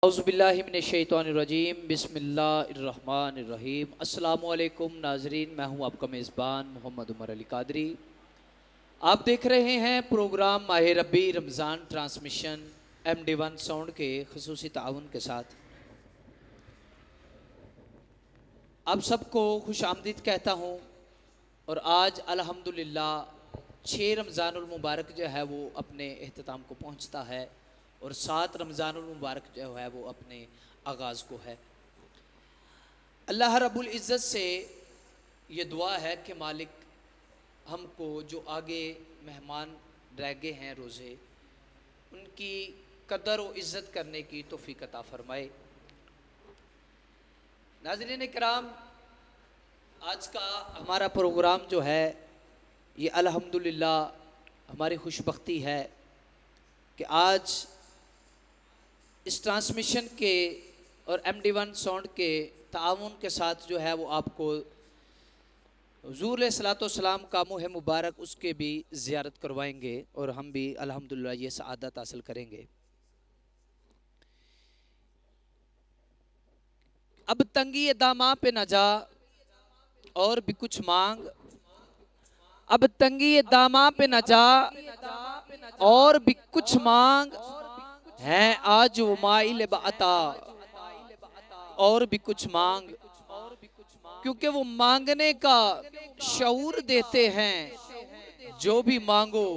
اعوذ باللہ من الشیطان الرجیم بسم اللہ الرحمن الرحیم۔ السلام علیکم ناظرین، میں ہوں آپ کا میزبان محمد عمر علی قادری۔ آپ دیکھ رہے ہیں پروگرام ماہ ربی رمضان ٹرانسمیشن MD1 ساؤنڈ کے خصوصی تعاون کے ساتھ۔ آپ سب کو خوش آمدید کہتا ہوں، اور آج الحمدللہ 6 رمضان المبارک جو ہے وہ اپنے اختتام کو پہنچتا ہے، اور 7 رمضان المبارک جو ہے وہ اپنے آغاز کو ہے۔ اللہ رب العزت سے یہ دعا ہے کہ مالک ہم کو جو آگے مہمان رہ گئے ہیں روزے، ان کی قدر و عزت کرنے کی توفیق عطا فرمائے۔ ناظرین کرام، آج کا ہمارا پروگرام جو ہے یہ الحمدللہ ہماری خوش بختی ہے کہ آج اس ٹرانسمیشن کے اور MD1 ساؤنڈ کے تعاون کے ساتھ جو ہے وہ آپ کو حضور علیہ الصلوۃ والسلام کا منہ مبارک اس کے بھی زیارت کروائیں گے، اور ہم بھی الحمدللہ یہ سعادت حاصل کریں گے۔ اب تنگی داماں پہ نہ جا اور بھی کچھ مانگ، اب تنگی داماں پہ نہ جا اور بھی کچھ مانگ، ہیں آج وہ مائل بعطا اور بھی کچھ مانگ، کیونکہ وہ مانگنے کا شعور دیتے ہیں، جو بھی مانگو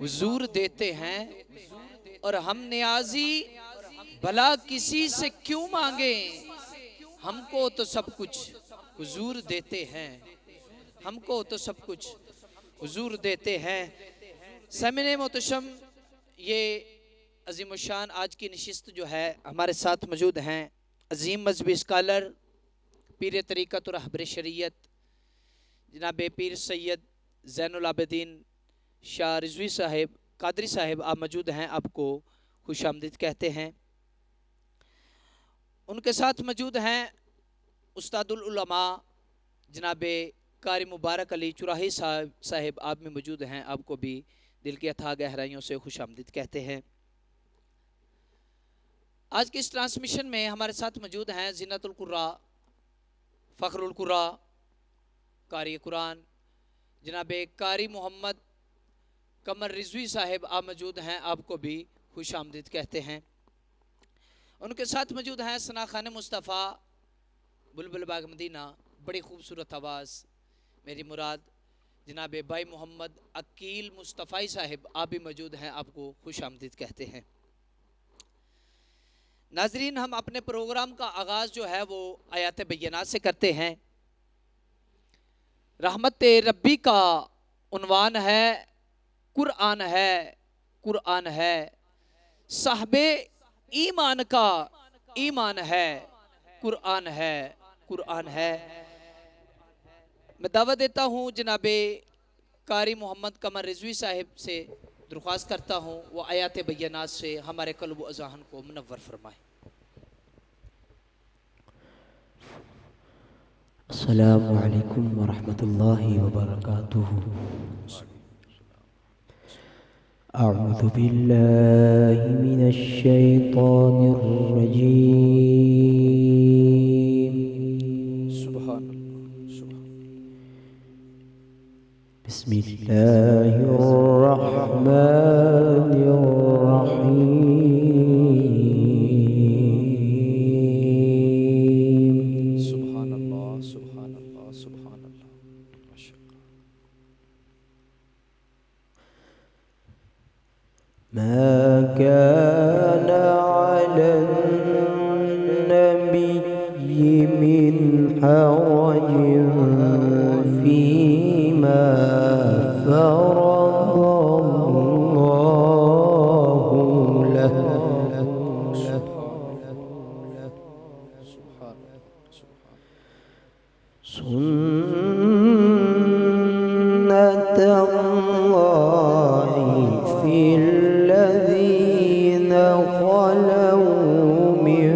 حضور دیتے ہیں۔ اور ہم نیازی بھلا کسی سے کیوں مانگیں، ہم کو تو سب کچھ حضور دیتے ہیں، ہم کو تو سب کچھ حضور دیتے ہیں۔ سامعین محتشم، یہ عظیم الشان آج کی نشست جو ہے ہمارے ساتھ موجود ہیں عظیم مذہبی اسکالر، پیر طریقت اور رہبر شریعت جناب پیر سید زین العابدین شاہ رضوی صاحب قادری صاحب، آپ موجود ہیں، آپ کو خوش آمدید کہتے ہیں۔ ان کے ساتھ موجود ہیں استاد العلماء جناب قاری مبارک علی چراہی صاحب، آپ میں موجود ہیں، آپ کو بھی دل کی اتھاہ گہرائیوں سے خوش آمدید کہتے ہیں۔ آج کی اس ٹرانسمیشن میں ہمارے ساتھ موجود ہیں زینت القراء، فخر القراء، قاری قرآن جناب قاری محمد قمر رضوی صاحب، آپ موجود ہیں، آپ کو بھی خوش آمدید کہتے ہیں۔ ان کے ساتھ موجود ہیں ثنا خان مصطفیٰ بلبل باغ مدینہ، بڑی خوبصورت آواز، میری مراد جناب بھائی محمد عقیل مصطفی صاحب، آپ بھی موجود ہیں، آپ کو خوش آمدید کہتے ہیں۔ ناظرین، ہم اپنے پروگرام کا آغاز جو ہے وہ آیات بینات سے کرتے ہیں۔ رحمت ربی کا عنوان ہے قرآن ہے، قرآن ہے، صاحب ایمان کا ایمان ہے، قرآن ہے، قرآن ہے۔ میں دعوت دیتا ہوں جناب قاری محمد قمر رضوی صاحب سے، درخواست کرتا ہوں وہ آیات بینات سے ہمارے قلب و اذہان کو منور فرمائیں۔ السلام علیکم ورحمۃ اللہ وبرکاتہ۔ اعوذ باللہ من الشیطان الرجیم، سبحان اللہ، سبحان بسم اللہ الرحمن الرحیم۔ سبحان اللہ، سبحان اللہ، سبحان اللہ، ماشاء اللہ۔ ما كان على النبي من حرج فيما فرض الله له، سنة الله في الذين خلوا من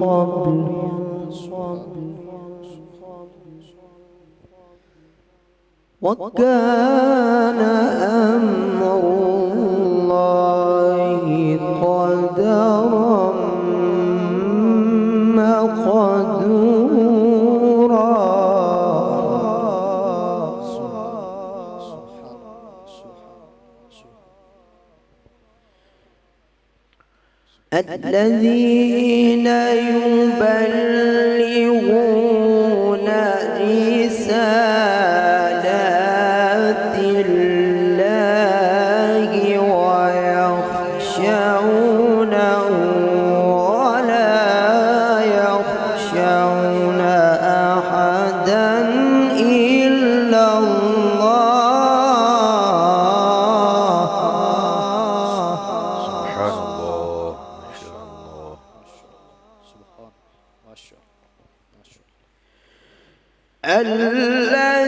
قبل، وكان أمر الله قدرا الذين يبلغون رسالات الله ويخشونه ولا يخشون أحدا إلا الله. سبحان الله ما شاء الله. الذين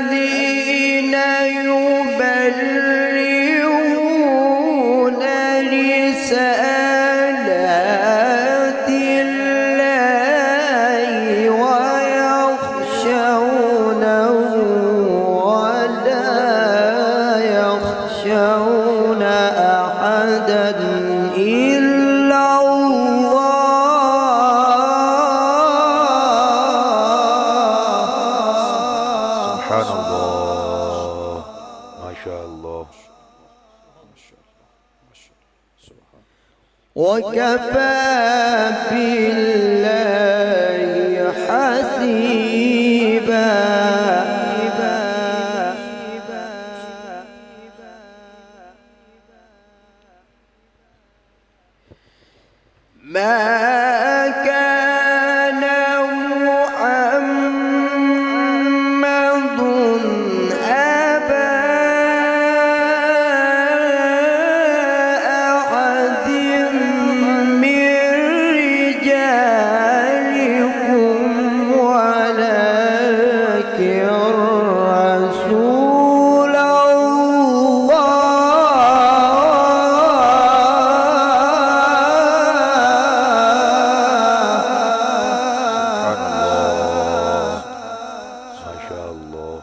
يبلغون رسالات الله ويخشونه ولا يخشون أحدا إلا الله. سبحان الله ما شاء الله. وكفى بالله حسيبا. ما كان محمد أبا أحد من رجالكم ولكن رسول سبحان الله ما شاء الله.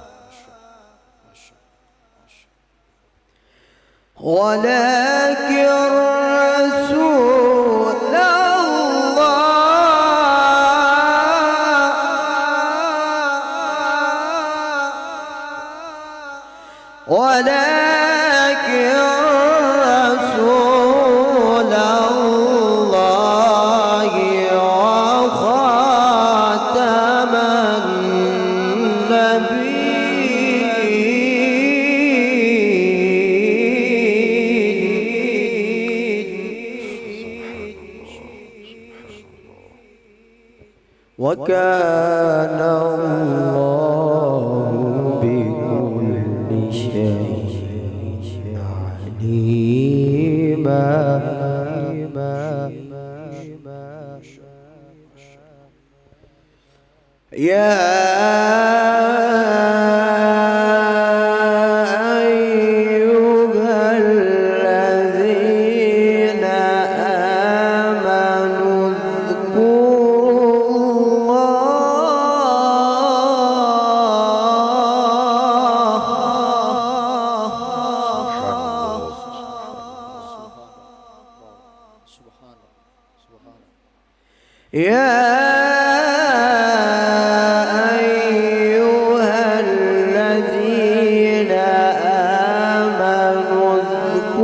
ولكن رسول الله ولكن رسول الله وخاتم النبيين. وكان الله بكل شيء عليما. يا أيها الذين آمنوا اذكروا يا أيها الذين آمنوا اذكروا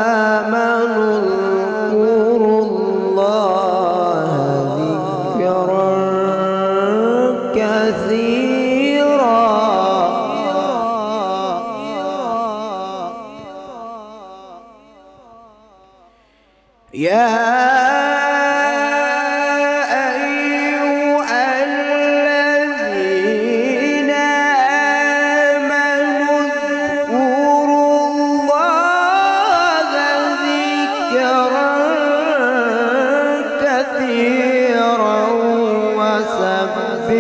آمنوا اذكروا الله ذكرا كثيرا. يا أيها الذين آمنوا اذكروا الله ذكرا كثيرا وسبحوه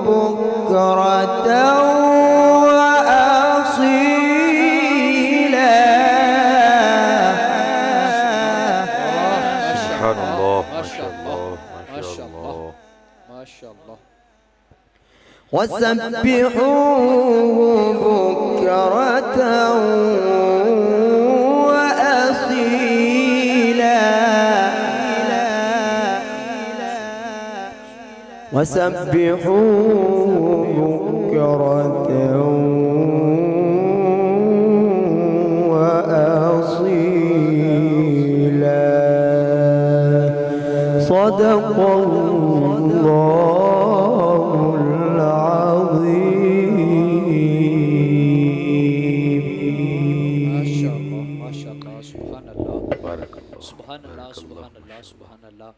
بكرة وأصيلا. سبحان الله ما شاء الله ما شاء الله ما شاء الله. وسبحوه بكرة وأصيلا. وسبحوه بكرة وأصيلا صدق الله العظيم. ماشاءاللہ سبحان اللہ بارک اللہ سبحان اللہ بارک سبحان اللہ سبحان اللہ.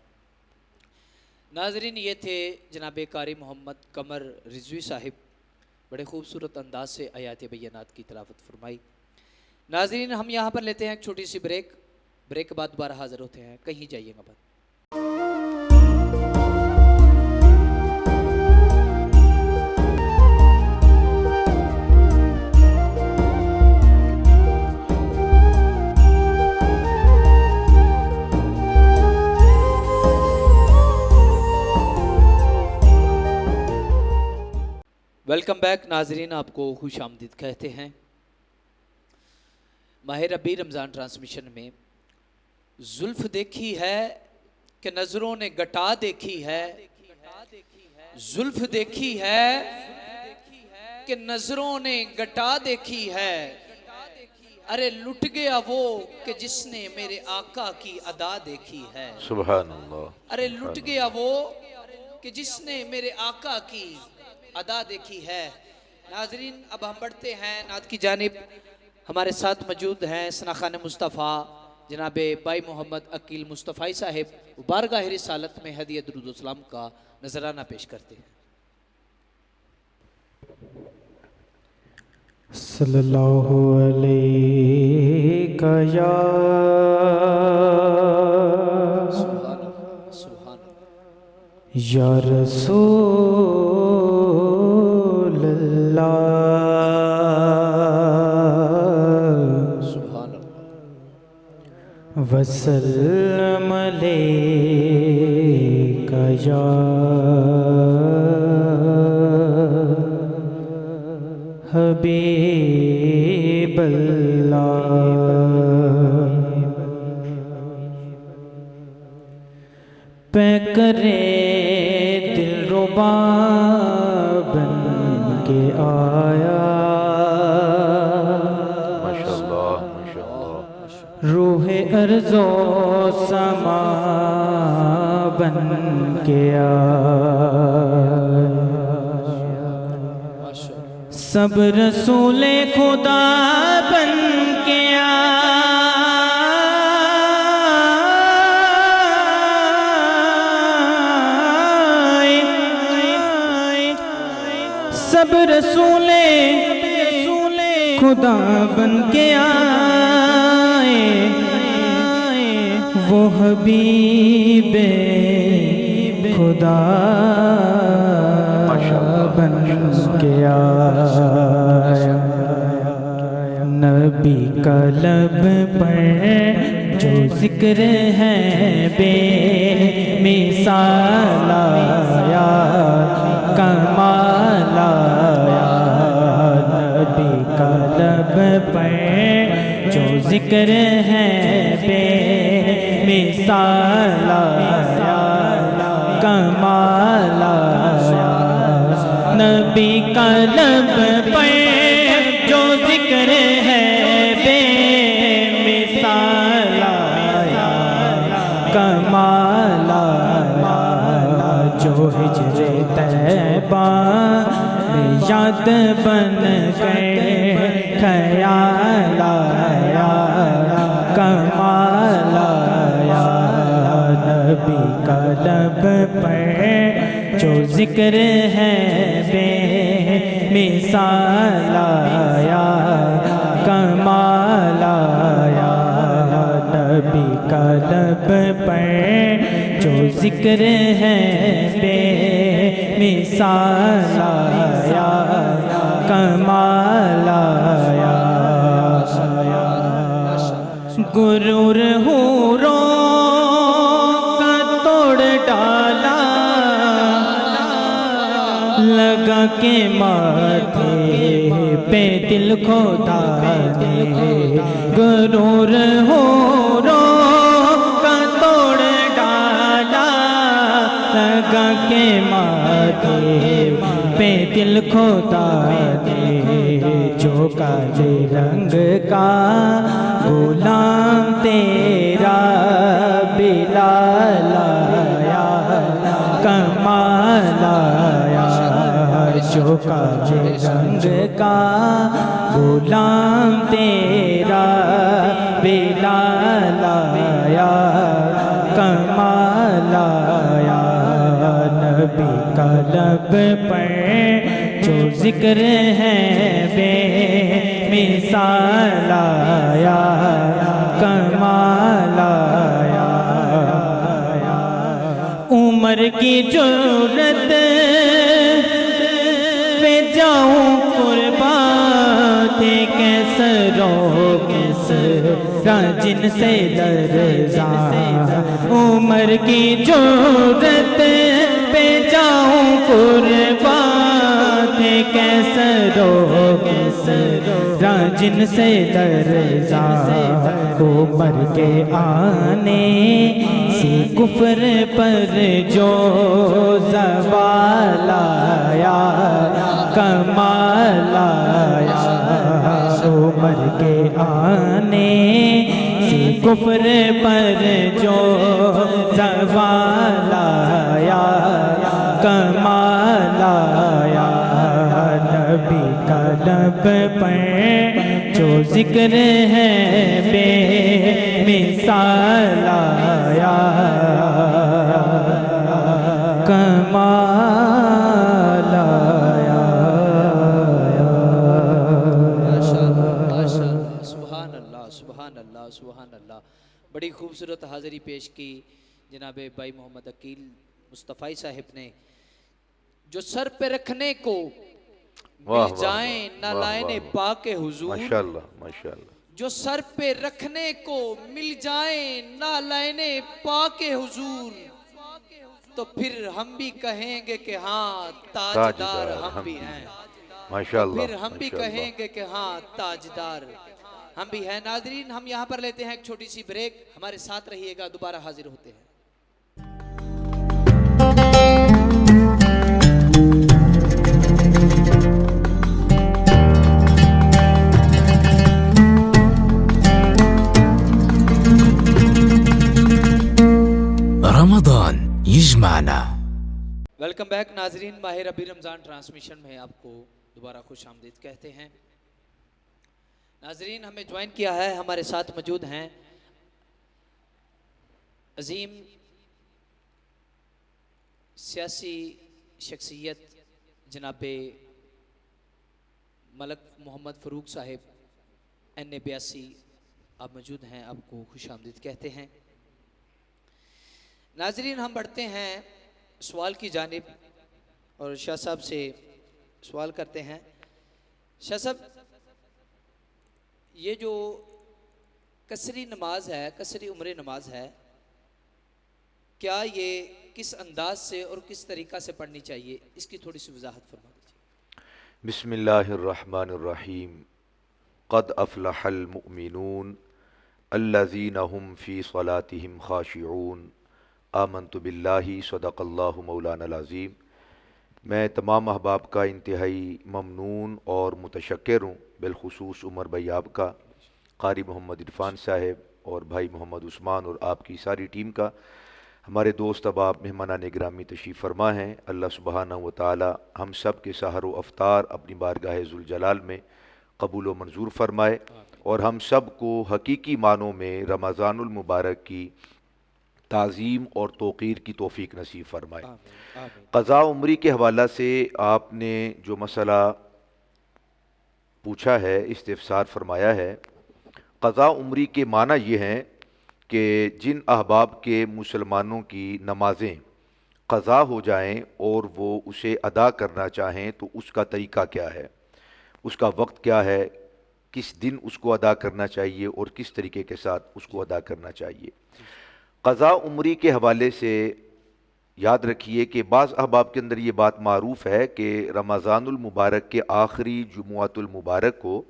ناظرین یہ تھے جناب قاری محمد قمر رضوی صاحب، بڑے خوبصورت انداز سے آیات بینات کی تلاوت فرمائی. ناظرین ہم یہاں پر لیتے ہیں ایک چھوٹی سی بریک کے بعد دوبارہ حاضر ہوتے ہیں، کہیں جائیے گا بات. ویلکم بیک ناظرین، آپ کو خوش آمدید کہتے ہیں. ماہ ربیع رمضان ٹرانسمیشن میں زلف دیکھی ہے کہ نظروں نے گٹا دیکھی ہے، زلف دیکھی ہے کہ نظروں نے گٹا دیکھی ہے، ارے لٹ گیا وہ کہ جس نے میرے آقا کی ادا دیکھی ہے. سبحان اللہ. ارے لٹ گیا وہ کہ جس نے میرے آقا کی ادا دیکھی ہے. ناظرین اب ہم بڑھتے ہیں نعت کی جانب. ہمارے ساتھ موجود ہیں ثناخان مصطفیٰ جناب بائی محمد عقیل مصطفی صاحب، بارگاہ رسالت میں ہدیہ درود و سلام کا نذرانہ پیش کرتے ہیں. صلی اللہ علیہ یا سبحان اللہ سبحان اللہ. یا رسول اللہ سبحان اللہ. وسلم علیک یا حبیب اللہ. پہ کرے دل ربا بن کے آیا، ماشاءاللہ ماشاءاللہ. روح ارض و سما بن کے آیا. سب رسول خدا بن کے آئے، سب رسول خدا بن کے آئے، وہ حبیب خدا بن کے آیا. نبی کا لب پر جو ذکر ہے بے مثال آیا، کمال آیا. نبی کا لب پر جو ذکر ہے بے مثال آیا، کمال آیا. نبی کا لب پر جو ذکر ہے بے مثال آیا، کمال آیا. جو ہجر طیبہ میں یاد بن گئے، خیال آیا، کمال آیا. نبی کا لب پر جو ذکر ہے بے مثال آیا، کمال آیا. نبی کا لب پر جو ذکر ہے بے مثال آیا، کمال آیا. غرور حوروں کا توڑ ڈالا، لگا کے ماتھے پہ دل کھودا نے. غرور حوروں کا توڑ ڈالا، لگا کے ماتھے کے پہ دل کھوتا دے جو کالے رنگ کا غلام تیرا بلال آیا کمال آیا جو کالے رنگ کا غلام تیرا بلال آیا کمال آیا نبی کا لب پر جو ذکر ہے بے مثال آیا کمال آیا عمر کی جرت پہ جاؤں قربان تھے کیسروں کسرا جن سے لرزاں عمر کی جرت پہ جاؤں قربان تھے کیسروں کسرا جن سے لرزاں عمر کے آنے سے کفر پر جو زوال آیا کمال آیا عمر کے آنے سے کفر پر جو زوال آیا کمال آیا نبی کا لب پر جو ذکر ہے بے مثال آیا کمال آیا ماشاءاللہ سبحان اللہ سبحان اللہ سبحان اللہ. بڑی خوبصورت حاضری پیش کی جناب بھائی محمد عقیل مصطفی صاحب نے. جو سر پہ رکھنے کو مل جائیں نہ لائن پاک حضور, ماشاءاللہ ماشاءاللہ. جو سر پہ رکھنے کو مل جائیں نہ لائن پاک حضور, تو پھر ہم بھی کہیں گے کہ ہاں تاجدار ہم بھی ہیں. ماشاءاللہ پھر ہم بھی کہیں گے کہ ہاں تاجدار ہم بھی ہیں. ناظرین ہم یہاں پر لیتے ہیں ایک چھوٹی سی بریک, ہمارے ساتھ رہیے گا, دوبارہ حاضر ہوتے ہیں. رمضان يجمعنا. ویلکم بیک ناظرین, ماہ ربی رمضان ٹرانسمیشن میں آپ کو دوبارہ خوش آمدید کہتے ہیں. ناظرین ہمیں جوائن کیا ہے, ہمارے ساتھ موجود ہیں عظیم سیاسی شخصیت جناب ملک محمد فاروق صاحب N82. آپ موجود ہیں, آپ کو خوش آمدید کہتے ہیں. ناظرین ہم بڑھتے ہیں سوال کی جانب اور شاہ صاحب سے سوال کرتے ہیں. شاہ صاحب, یہ جو قصری نماز ہے, قصری عمر نماز ہے, کیا یہ کس انداز سے اور کس طریقہ سے پڑھنی چاہیے, اس کی تھوڑی سی وضاحت فرما دیجیے. بسم اللہ الرحمن الرحیم. قد افلح المؤمنون الذین هم فی صلاتهم خاشعون. آمنت باللہ صدق اللہ مولانا العظیم. میں تمام احباب کا انتہائی ممنون اور متشکر ہوں, بالخصوص عمر بھائی آپ کا, قاری محمد عرفان صاحب اور بھائی محمد عثمان اور آپ کی ساری ٹیم کا. ہمارے دوست احباب مہمانان گرامی تشریف فرما ہیں. اللہ سبحانہ و تعالی ہم سب کے سحر و افطار اپنی بارگاہ ذوالجلال میں قبول و منظور فرمائے, اور ہم سب کو حقیقی معنوں میں رمضان المبارک کی تعظیم اور توقیر کی توفیق نصیب فرمائے. قضاء عمری کے حوالہ سے آپ نے جو مسئلہ پوچھا ہے, استفسار فرمایا ہے, قضاء عمری کے معنی یہ ہیں کہ جن احباب کے مسلمانوں کی نمازیں قضا ہو جائیں اور وہ اسے ادا کرنا چاہیں تو اس کا طریقہ کیا ہے, اس کا وقت کیا ہے, کس دن اس کو ادا کرنا چاہیے اور کس طریقے کے ساتھ اس کو ادا کرنا چاہیے. قضاء عمری کے حوالے سے یاد رکھیے کہ بعض احباب کے اندر یہ بات معروف ہے کہ رمضان المبارک کے آخری جمعۃ المبارک کو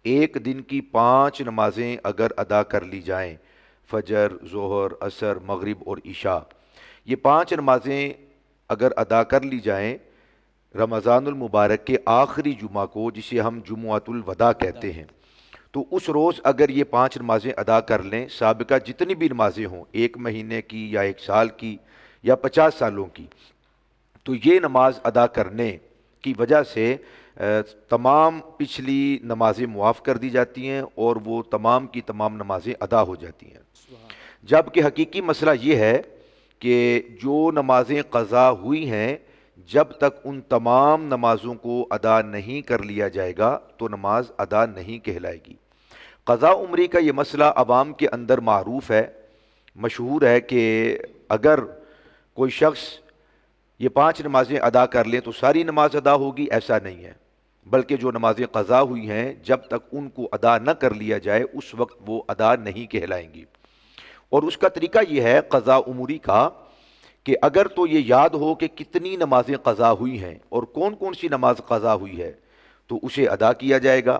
ایک دن کی 5 نمازیں اگر ادا کر لی جائیں, فجر, ظہر, عصر, مغرب اور عشاء, یہ 5 نمازیں اگر ادا کر لی جائیں رمضان المبارک کے آخری جمعہ کو، جسے ہم جمعۃ الوداع کہتے ہیں، تو اس روز اگر یہ 5 نمازیں ادا کر لیں، سابقہ جتنی بھی نمازیں ہوں، 1 مہینے کی یا 1 سال کی یا 50 سالوں کی، تو یہ نماز ادا کرنے کی وجہ سے تمام پچھلی نمازیں معاف کر دی جاتی ہیں اور وہ تمام کی تمام نمازیں ادا ہو جاتی ہیں۔ جبکہ حقیقی مسئلہ یہ ہے کہ جو نمازیں قضا ہوئی ہیں، جب تک ان تمام نمازوں کو ادا نہیں کر لیا جائے گا تو نماز ادا نہیں کہلائے گی۔ قضا عمری کا یہ مسئلہ عوام کے اندر معروف ہے، مشہور ہے کہ اگر کوئی شخص یہ 5 نمازیں ادا کر لیں تو ساری نماز ادا ہوگی، ایسا نہیں ہے، بلکہ جو نمازیں قضا ہوئی ہیں جب تک ان کو ادا نہ کر لیا جائے اس وقت وہ ادا نہیں کہلائیں گی۔ اور اس کا طریقہ یہ ہے قضا عمری کا کہ اگر تو یہ یاد ہو کہ کتنی نمازیں قضا ہوئی ہیں اور کون کون سی نماز قضا ہوئی ہے تو اسے ادا کیا جائے گا،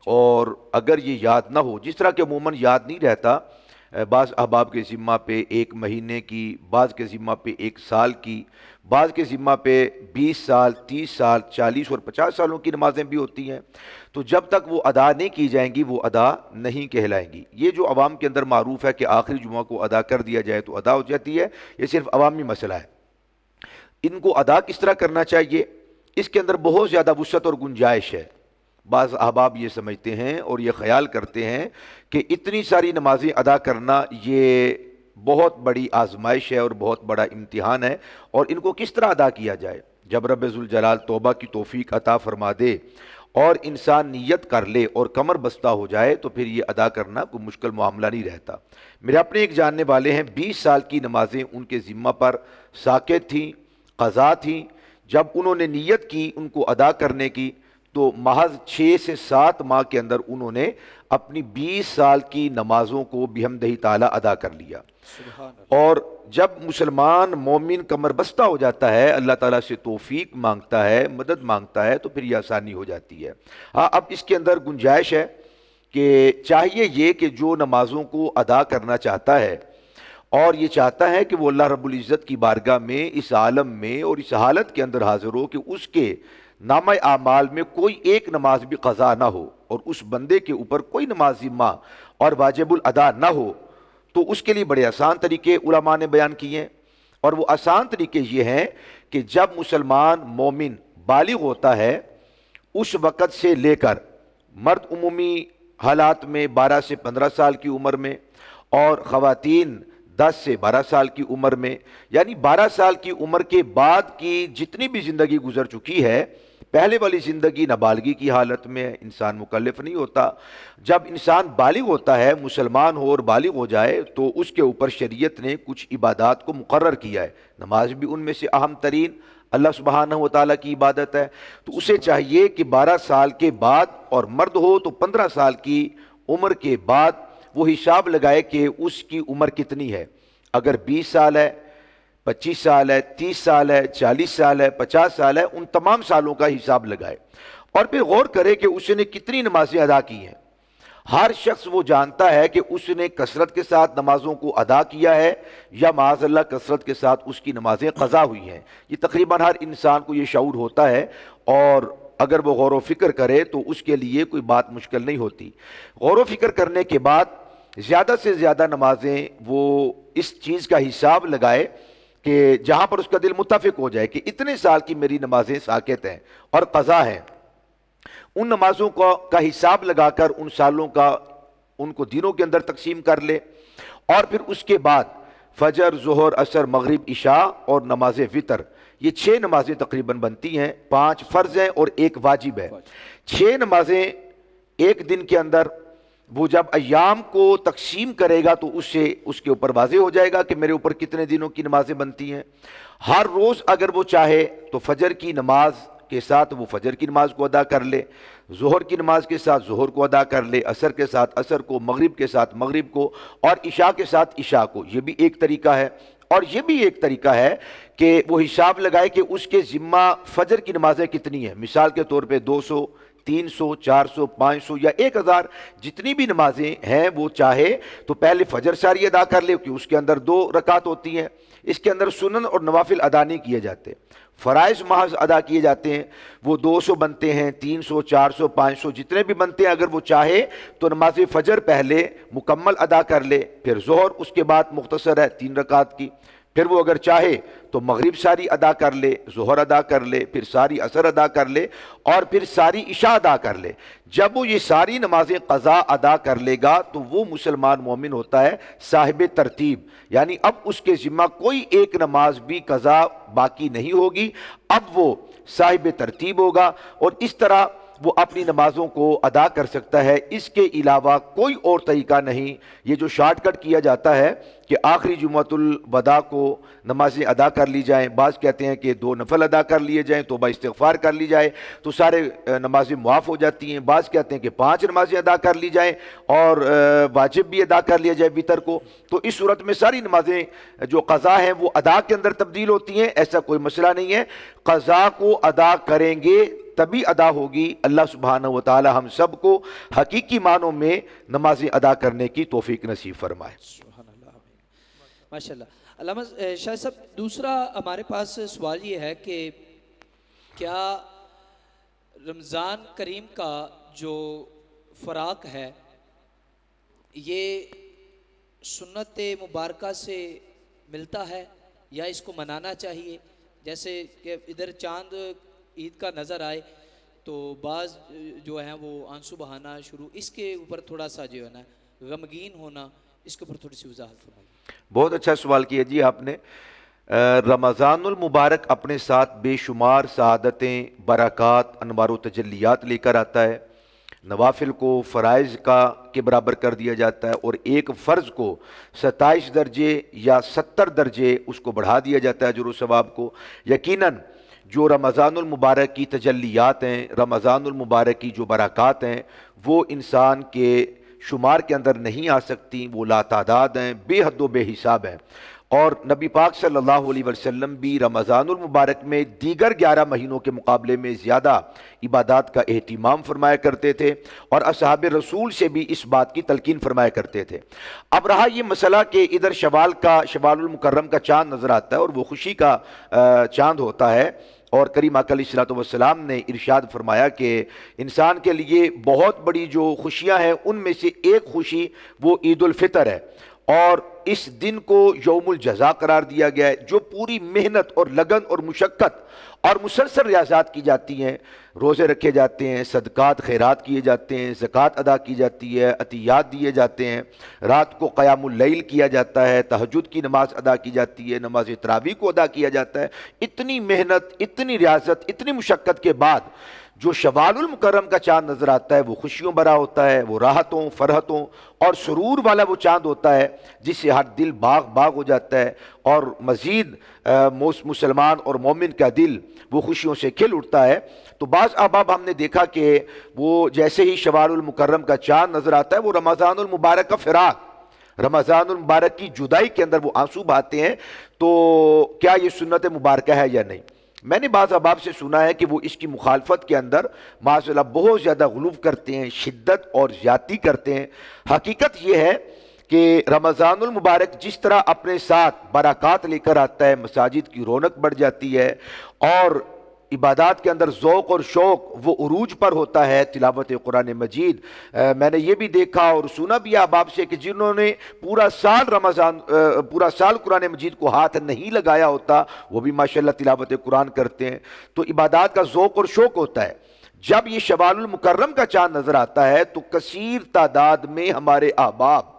اور اگر یہ یاد نہ ہو، جس طرح کہ عموماً یاد نہیں رہتا، بعض احباب کے ذمہ پہ 1 مہینے کی، بعض کے ذمہ پہ 1 سال کی، بعض کے ذمہ پہ 20 سال، 30 سال، 40 اور 50 سالوں کی نمازیں بھی ہوتی ہیں، تو جب تک وہ ادا نہیں کی جائیں گی وہ ادا نہیں کہلائیں گی۔ یہ جو عوام کے اندر معروف ہے کہ آخری جمعہ کو ادا کر دیا جائے تو ادا ہو جاتی ہے، یہ صرف عوامی مسئلہ ہے۔ ان کو ادا کس طرح کرنا چاہیے، اس کے اندر بہت زیادہ وسعت اور گنجائش ہے۔ بعض احباب یہ سمجھتے ہیں اور یہ خیال کرتے ہیں کہ اتنی ساری نمازیں ادا کرنا یہ بہت بڑی آزمائش ہے اور بہت بڑا امتحان ہے، اور ان کو کس طرح ادا کیا جائے۔ جب رب ذوالجلال توبہ کی توفیق عطا فرما دے اور انسان نیت کر لے اور کمر بستہ ہو جائے تو پھر یہ ادا کرنا کوئی مشکل معاملہ نہیں رہتا۔ میرے اپنے ایک جاننے والے ہیں، 20 سال کی نمازیں ان کے ذمہ پر ساقط تھیں، قضا تھیں۔ جب انہوں نے نیت کی ان کو ادا کرنے کی تو محض 6 سے 7 ماہ کے اندر انہوں نے اپنی 20 سال کی نمازوں کو بحمدہ تعالیٰ ادا کر لیا۔ اور جب مسلمان مومن کمر بستہ ہو جاتا ہے، اللہ تعالیٰ سے توفیق مانگتا ہے، مدد مانگتا ہے، تو پھر یہ آسانی ہو جاتی ہے۔ ہاں، اب اس کے اندر گنجائش ہے کہ چاہیے یہ کہ جو نمازوں کو ادا کرنا چاہتا ہے اور یہ چاہتا ہے کہ وہ اللہ رب العزت کی بارگاہ میں اس عالم میں اور اس حالت کے اندر حاضر ہو کہ اس کے نامہ اعمال میں کوئی ایک نماز بھی قضا نہ ہو اور اس بندے کے اوپر کوئی نماز ذمہ اور واجب الادا نہ ہو، تو اس کے لیے بڑے آسان طریقے علماء نے بیان کیے ہیں، اور وہ آسان طریقے یہ ہیں کہ جب مسلمان مومن بالغ ہوتا ہے اس وقت سے لے کر، مرد عمومی حالات میں 12 سے 15 سال کی عمر میں اور خواتین 10 سے 12 سال کی عمر میں، یعنی 12 سال کی عمر کے بعد کی جتنی بھی زندگی گزر چکی ہے، پہلے والی زندگی نابالغی کی حالت میں انسان مکلف نہیں ہوتا۔ جب انسان بالغ ہوتا ہے، مسلمان ہو اور بالغ ہو جائے، تو اس کے اوپر شریعت نے کچھ عبادات کو مقرر کیا ہے، نماز بھی ان میں سے اہم ترین اللہ سبحانہ و تعالیٰ کی عبادت ہے۔ تو اسے چاہیے کہ 12 سال کے بعد، اور مرد ہو تو 15 سال کی عمر کے بعد وہ حساب لگائے کہ اس کی عمر کتنی ہے۔ اگر 20 سال ہے، 25 سال ہے، 30 سال ہے، 40 سال ہے، 50 سال ہے، ان تمام سالوں کا حساب لگائے اور پھر غور کرے کہ اس نے کتنی نمازیں ادا کی ہیں۔ ہر شخص وہ جانتا ہے کہ اس نے کثرت کے ساتھ نمازوں کو ادا کیا ہے یا معاذ اللہ کثرت کے ساتھ اس کی نمازیں قضا ہوئی ہیں۔ یہ تقریباً ہر انسان کو یہ شعور ہوتا ہے، اور اگر وہ غور و فکر کرے تو اس کے لیے کوئی بات مشکل نہیں ہوتی۔ غور و فکر کرنے کے بعد زیادہ سے زیادہ نمازیں وہ اس چیز کا حساب لگائے کہ جہاں پر اس کا دل متفق ہو جائے کہ اتنے سال کی میری نمازیں ساقط ہیں اور قضا ہیں، ان نمازوں کا حساب لگا کر ان سالوں کا ان کو دنوں کے اندر تقسیم کر لے، اور پھر اس کے بعد فجر، ظہر، عصر، مغرب، عشاء اور نماز وتر، یہ 6 نمازیں تقریباً بنتی ہیں، 5 فرض ہیں اور 1 واجب ہے۔ 6 نمازیں ایک دن کے اندر وہ جب ایام کو تقسیم کرے گا تو اس کے اوپر واضح ہو جائے گا کہ میرے اوپر کتنے دنوں کی نمازیں بنتی ہیں۔ ہر روز اگر وہ چاہے تو فجر کی نماز کے ساتھ وہ فجر کی نماز کو ادا کر لے، ظہر کی نماز کے ساتھ ظہر کو ادا کر لے، عصر کے ساتھ عصر کو، مغرب کے ساتھ مغرب کو، اور عشاء کے ساتھ عشاء کو۔ یہ بھی ایک طریقہ ہے، اور یہ بھی ایک طریقہ ہے کہ وہ حساب لگائے کہ اس کے ذمہ فجر کی نمازیں کتنی ہیں۔ مثال کے طور پہ 200، 300 400 500 یا 1000 جتنی بھی نمازیں ہیں وہ چاہے تو پہلے فجر ساری ادا کر لے، کیونکہ اس کے اندر 2 رکعت ہوتی ہیں، اس کے اندر سنن اور نوافل ادا نہیں کیے جاتے، فرائض محض ادا کیے جاتے ہیں، وہ 200 بنتے ہیں، 300 400 500 جتنے بھی بنتے ہیں، اگر وہ چاہے تو نماز فجر پہلے مکمل ادا کر لے، پھر ظہر اس کے بعد مختصر ہے 3 رکعت کی، پھر وہ اگر چاہے تو مغرب ساری ادا کر لے، ظہر ادا کر لے، پھر ساری عصر ادا کر لے، اور پھر ساری عشاء ادا کر لے۔ جب وہ یہ ساری نمازیں قضا ادا کر لے گا تو وہ مسلمان مومن ہوتا ہے صاحب ترتیب، یعنی اب اس کے ذمہ کوئی ایک نماز بھی قضا باقی نہیں ہوگی، اب وہ صاحب ترتیب ہوگا، اور اس طرح وہ اپنی نمازوں کو ادا کر سکتا ہے۔ اس کے علاوہ کوئی اور طریقہ نہیں۔ یہ جو شارٹ کٹ کیا جاتا ہے کہ آخری جمعۃ الوداع کو نمازیں ادا کر لی جائیں، بعض کہتے ہیں کہ 2 نفل ادا کر لیے جائیں، توبہ استغفار کر لی جائے تو سارے نمازیں معاف ہو جاتی ہیں، بعض کہتے ہیں کہ 5 نمازیں ادا کر لی جائیں اور واجب بھی ادا کر لیا جائے وتر کو، تو اس صورت میں ساری نمازیں جو قضا ہیں وہ ادا کے اندر تبدیل ہوتی ہیں۔ ایسا کوئی مسئلہ نہیں ہے، قضا کو ادا کریں گے تبھی ادا ہوگی۔ اللہ سبحانہ و تعالی ہم سب کو حقیقی معنوں میں نمازیں ادا کرنے کی توفیق نصیب فرمائے۔ سبحان اللہ، ماشاءاللہ۔ علامہ شاہ صاحب، دوسرا ہمارے پاس سوال یہ ہے کہ کیا رمضان کریم کا جو فراق ہے یہ سنت مبارکہ سے ملتا ہے یا اس کو منانا چاہیے؟ جیسے کہ ادھر چاند عید کا نظر آئے تو بعض جو ہیں وہ آنسو بہانا شروع، اس کے اوپر تھوڑا سا جو ہے نا غمگین ہونا، اس کے اوپر تھوڑی سی وضاحت فرمائیے۔ بہت اچھا سوال کیا جی آپ نے۔ رمضان المبارک اپنے ساتھ بے شمار سعادتیں، برکات، انوار و تجلیات لے کر آتا ہے۔ نوافل کو فرائض کے برابر کر دیا جاتا ہے، اور ایک فرض کو 27 درجے یا 70 درجے اس کو بڑھا دیا جاتا ہے اجر و ثواب کو۔ یقیناً جو رمضان المبارک کی تجلیات ہیں، رمضان المبارک کی جو برکات ہیں، وہ انسان کے شمار کے اندر نہیں آ سکتی، وہ لاتعداد ہیں، بے حد و بے حساب ہیں۔ اور نبی پاک صلی اللہ علیہ وسلم بھی رمضان المبارک میں دیگر 11 مہینوں کے مقابلے میں زیادہ عبادات کا اہتمام فرمایا کرتے تھے، اور اصحاب رسول سے بھی اس بات کی تلقین فرمایا کرتے تھے۔ اب رہا یہ مسئلہ کہ ادھر شوال المکرم کا چاند نظر آتا ہے اور وہ خوشی کا چاند ہوتا ہے، اور کریم آقا علیہ الصلوۃ والسلام نے ارشاد فرمایا کہ انسان کے لیے بہت بڑی جو خوشیاں ہیں ان میں سے ایک خوشی وہ عید الفطر ہے، اور اس دن کو یوم الجزا قرار دیا گیا ہے۔ جو پوری محنت اور لگن اور مشقت اور مسلسل ریاضات کی جاتی ہیں، روزے رکھے جاتے ہیں، صدقات خیرات کیے جاتے ہیں، زکوٰۃ ادا کی جاتی ہے، عطیات دیے جاتے ہیں، رات کو قیام اللیل کیا جاتا ہے، تہجد کی نماز ادا کی جاتی ہے، نماز تراویح کو ادا کیا جاتا ہے۔ اتنی محنت، اتنی ریاضت، اتنی مشقت کے بعد جو شوال المکرم کا چاند نظر آتا ہے وہ خوشیوں بھرا ہوتا ہے، وہ راحتوں، فرحتوں اور سرور والا وہ چاند ہوتا ہے جس سے ہر دل باغ باغ ہو جاتا ہے، اور مزید مسلمان اور مومن کا دل وہ خوشیوں سے کھل اٹھتا ہے۔ تو بعض احباب ہم نے دیکھا کہ وہ جیسے ہی شوال المکرم کا چاند نظر آتا ہے وہ رمضان المبارک کا فراق، رمضان المبارک کی جدائی کے اندر وہ آنسو بہاتے ہیں۔ تو کیا یہ سنت مبارکہ ہے یا نہیں؟ میں نے بعض احباب سے سنا ہے کہ وہ اس کی مخالفت کے اندر معاذ اللہ بہت زیادہ غلو کرتے ہیں، شدت اور زیادتی کرتے ہیں۔ حقیقت یہ ہے کہ رمضان المبارک جس طرح اپنے ساتھ برکات لے کر آتا ہے، مساجد کی رونق بڑھ جاتی ہے، اور عبادات کے اندر ذوق اور شوق وہ عروج پر ہوتا ہے، تلاوت قرآن مجید۔ میں نے یہ بھی دیکھا اور سنا بھی احباب سے کہ جنہوں نے پورا سال قرآن مجید کو ہاتھ نہیں لگایا ہوتا وہ بھی ماشاءاللہ تلاوت قرآن کرتے ہیں۔ تو عبادات کا ذوق اور شوق ہوتا ہے۔ جب یہ شوال المکرم کا چاند نظر آتا ہے تو کثیر تعداد میں ہمارے احباب،